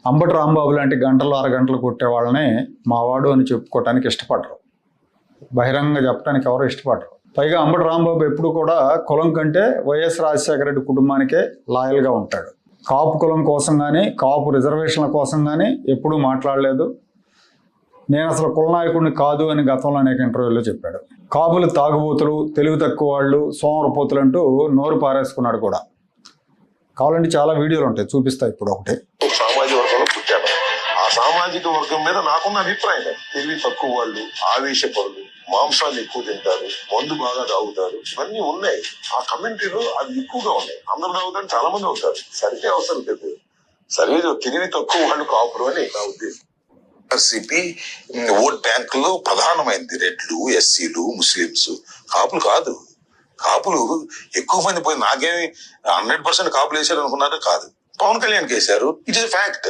అంబటి రాంబాబు లాంటి గంటలు అరగంటలు కొట్టే వాళ్ళని మావాడు అని చెప్పుకోవటానికి ఇష్టపడరు. బహిరంగంగా చెప్పడానికి ఎవరు ఇష్టపడరు. పైగా అంబటి రాంబాబు ఎప్పుడు కూడా కులం కంటే వైఎస్ రాజశేఖర రెడ్డి కుటుంబానికే లాయల్గా ఉంటాడు. కాపు కులం కోసం కానీ కాపు రిజర్వేషన్ల కోసం కానీ ఎప్పుడూ మాట్లాడలేదు. నేను అసలు కులనాయకుడిని కాదు అని గతంలో అనేక ఇంటర్వ్యూల్లో చెప్పాడు. కాపులు తాగుబోతులు, తెలివి తక్కువ వాళ్ళు, సోమరపోతులు అంటూ నోరు పారేసుకున్నాడు కూడా. కావాలంటే చాలా వీడియోలు ఉంటాయి, చూపిస్తా ఇప్పుడు ఒకటి. సామాజిక వర్గంలో పుట్టాను. ఆ సామాజిక వర్గం మీద నాకున్న అభిప్రాయం తెలివి తక్కువ వాళ్ళు, ఆవేశపరులు, మాంసాలు ఎక్కువ తింటారు, మందు బాగా తాగుతారు, ఇవన్నీ ఉన్నాయి. ఆ కమ్యూనిటీలో అవి ఎక్కువగా ఉన్నాయి. అందరు తాగుతారు, చాలా మంది అవుతారు. సరిగ్గా అవసరం లేదు. సరే, తెలివి తక్కువ వాళ్ళు కాపురు అని నా ఉద్దేశం. వైఎస్ఆర్సీపీ ఓట్ బ్యాంక్ లో ప్రధానమైంది రెడ్లు, ఎస్సీలు, ముస్లింస్. కాపులు కాదు. కాపులు ఎక్కువ మంది పోయి నాకేమి 100% కాపులు వేసారు అనుకున్నారో కాదు. పవన్ కళ్యాణ్కి వేశారు. It is fact.